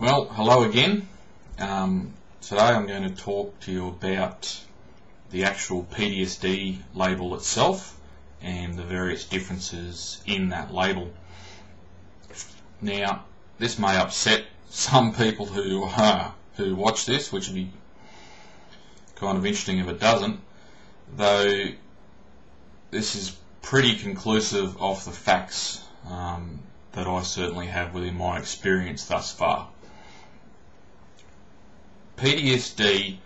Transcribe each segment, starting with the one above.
Well, hello again. Today I'm going to talk to you about the actual PTSD label itself and the various differences in that label. Now, this may upset some people who watch this, which would be kind of interesting if it doesn't, though this is pretty conclusive of the facts that I certainly have within my experience thus far. PTSD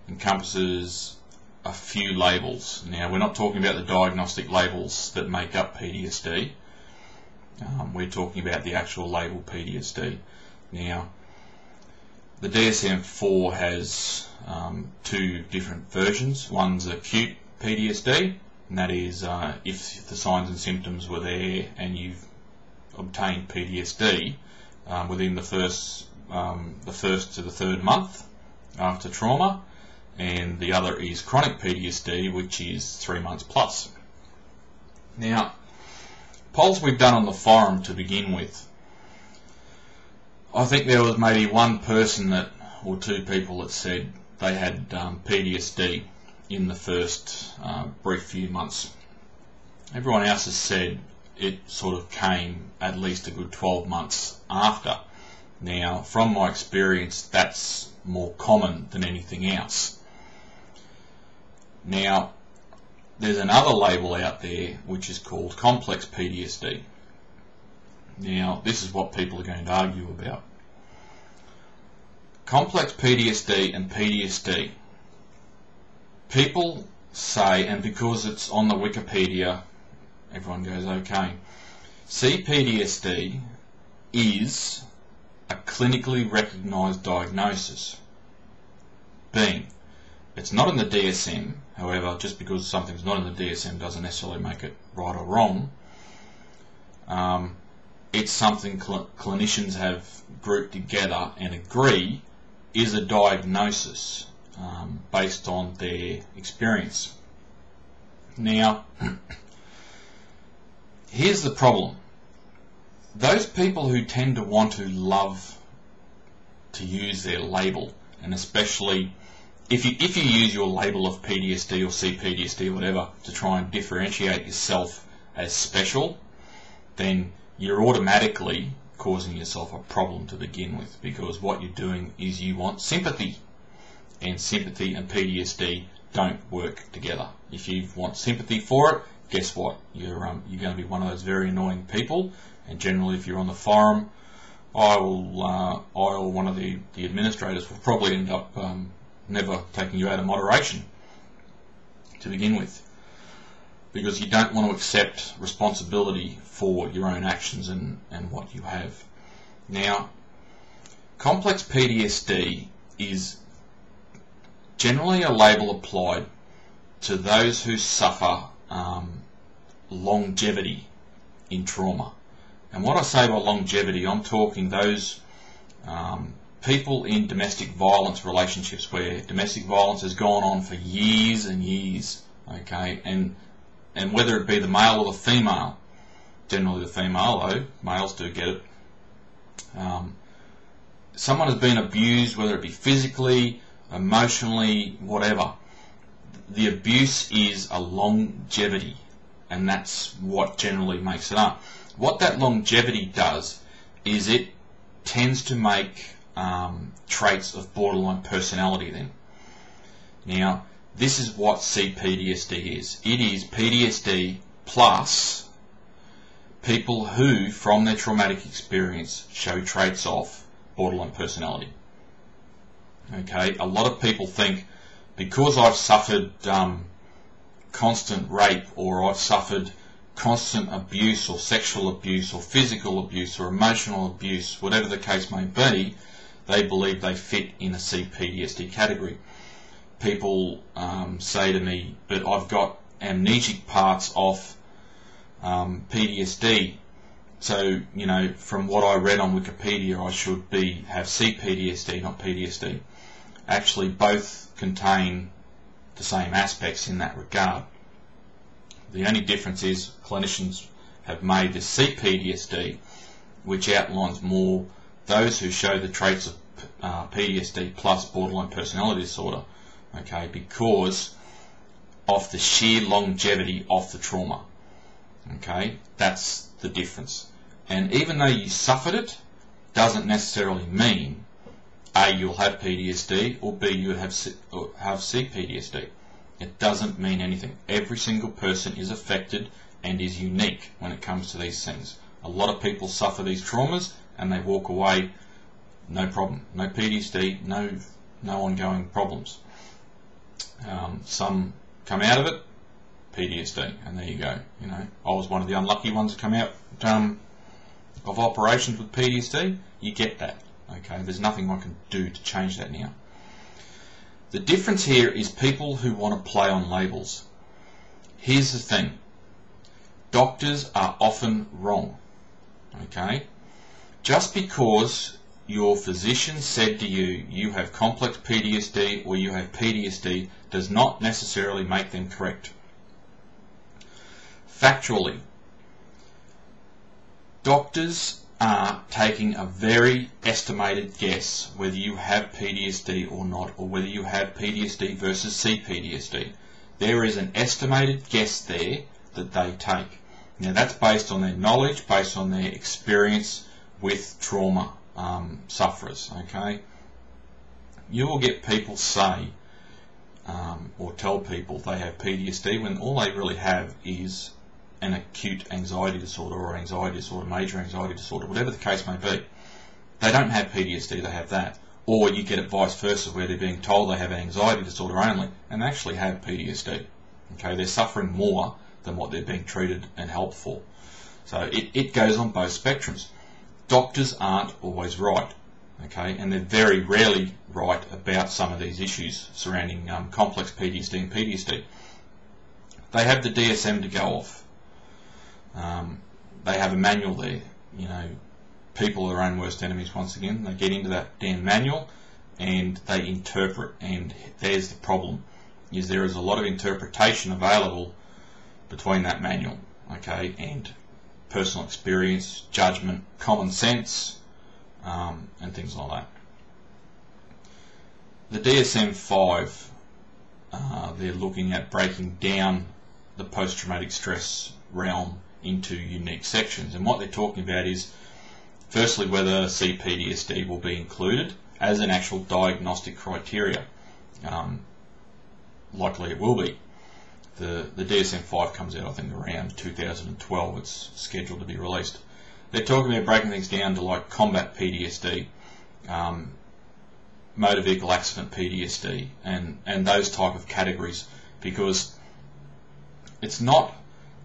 encompasses a few labels. Now, we're not talking about the diagnostic labels that make up PTSD. We're talking about the actual label PTSD. Now, the DSM-4 has two different versions. One's acute PTSD, and that is if the signs and symptoms were there and you've obtained PTSD within the first to the third month after trauma, and the other is chronic PTSD, which is 3 months plus. Now, polls we've done on the forum to begin with, I think there was maybe one person or two people that said they had PTSD in the first brief few months. Everyone else has said it sort of came at least a good 12 months after. Now, from my experience, that's more common than anything else. Now, there's another label out there which is called complex PTSD. Now, this is what people are going to argue about. Complex PTSD and PTSD. People say, and because it's on the Wikipedia, everyone goes, okay, C-PTSD is a clinically recognised diagnosis. Being, it's not in the DSM, however, just because something's not in the DSM doesn't necessarily make it right or wrong. It's something clinicians have grouped together and agree is a diagnosis based on their experience. Now, here's the problem. Those people who tend to want to love to use their label, and especially if you use your label of PTSD or C-PTSD or whatever to try and differentiate yourself as special, then you're automatically causing yourself a problem to begin with, because what you're doing is you want sympathy, and sympathy and PTSD don't work together. If you want sympathy for it, guess what? You're going to be one of those very annoying people. And generally, if you're on the forum, I or one of the administrators will probably end up never taking you out of moderation to begin with, because you don't want to accept responsibility for your own actions and what you have. Now, complex PTSD is generally a label applied to those who suffer longevity in trauma. And what I say by longevity, I'm talking those people in domestic violence relationships where domestic violence has gone on for years and years, okay, and whether it be the male or the female, generally the female, though males do get it. Someone has been abused, whether it be physically, emotionally, whatever. The abuse is a longevity, and that's what generally makes it up. What that longevity does is it tends to make traits of borderline personality then. Now, this is what C-PTSD is. It is PTSD plus people who, from their traumatic experience, show traits of borderline personality. Okay, a lot of people think because I've suffered constant rape, or I've suffered constant abuse or sexual abuse or physical abuse or emotional abuse, whatever the case may be, they believe they fit in a C-PTSD category. People say to me, but I've got amnesic parts of PTSD, so, you know, from what I read on Wikipedia, I should have C-PTSD, not PTSD. Actually, both contain the same aspects in that regard. The only difference is clinicians have made the C-PTSD, which outlines more those who show the traits of PTSD plus borderline personality disorder, okay, because of the sheer longevity of the trauma. Okay, that's the difference. And even though you suffered it, doesn't necessarily mean A, you'll have PTSD, or B, you have C-PTSD. It doesn't mean anything. Every single person is affected and is unique when it comes to these things. A lot of people suffer these traumas and they walk away, no problem, no PTSD, no ongoing problems. Some come out of it, PTSD, and there you go. You know, I was one of the unlucky ones to come out of operations with PTSD. You get that. Okay, there's nothing I can do to change that now. The difference here is people who want to play on labels. Here's the thing. Doctors are often wrong. Okay? Just because your physician said to you, you have complex PTSD or you have PTSD, does not necessarily make them correct. Factually, doctors are taking a very estimated guess whether you have PTSD or not, or whether you have PTSD versus C-PTSD. There is an estimated guess there that they take. Now that's based on their knowledge, based on their experience with trauma sufferers. Okay, you will get people say or tell people they have PTSD when all they really have is an acute anxiety disorder or anxiety disorder, major anxiety disorder, whatever the case may be. They don't have PTSD, they have that. Or you get it vice versa, where they're being told they have anxiety disorder only and they actually have PTSD. Okay, they're suffering more than what they're being treated and helped for. So it goes on both spectrums. Doctors aren't always right, okay, and they're very rarely right about some of these issues surrounding complex PTSD and PTSD. They have the DSM to go off. They have a manual there. You know, people are their own worst enemies once again. They get into that damn manual and they interpret, and there's the problem, is there is a lot of interpretation available between that manual, okay, and personal experience, judgment, common sense, and things like that. The DSM-5, they're looking at breaking down the post-traumatic stress realm into unique sections, and what they're talking about is firstly whether C-PTSD will be included as an actual diagnostic criteria. Likely it will be. The DSM-5 comes out I think around 2012, it's scheduled to be released. They're talking about breaking things down to like combat PTSD, motor vehicle accident PTSD, and those type of categories, because it's not,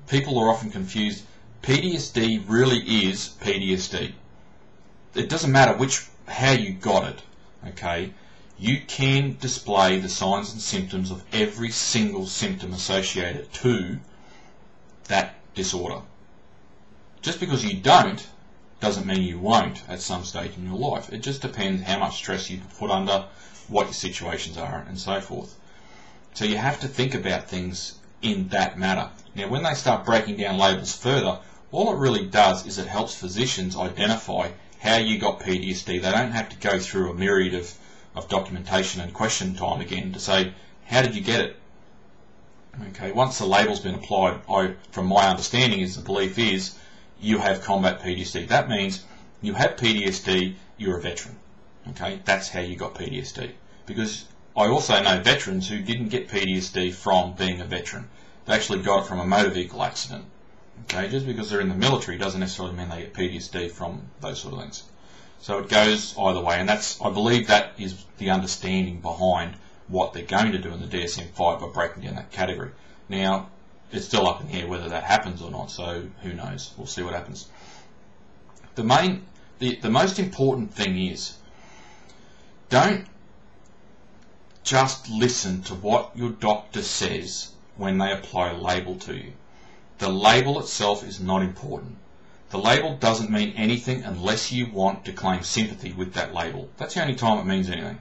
people are often confused. PTSD really is PTSD. It doesn't matter how you got it, okay? You can display the signs and symptoms of every single symptom associated to that disorder. Just because you don't doesn't mean you won't at some stage in your life. It just depends how much stress you put under, what your situations are, and so forth. So you have to think about things in that matter. Now, when they start breaking down labels further, all it really does is it helps physicians identify how you got PTSD. They don't have to go through a myriad of documentation and question time again to say, how did you get it? Okay, once the label's been applied, from my understanding is the belief is you have combat PTSD. That means you have PTSD, you're a veteran. Okay, that's how you got PTSD. Because I also know veterans who didn't get PTSD from being a veteran. They actually got it from a motor vehicle accident. Okay, just because they're in the military doesn't necessarily mean they get PTSD from those sort of things. So it goes either way, and I believe that is the understanding behind what they're going to do in the DSM-5 by breaking down that category. Now, it's still up in the air whether that happens or not, so who knows? We'll see what happens. The most important thing is, don't just listen to what your doctor says when they apply a label to you. The label itself is not important. The label doesn't mean anything unless you want to claim sympathy with that label. That's the only time it means anything.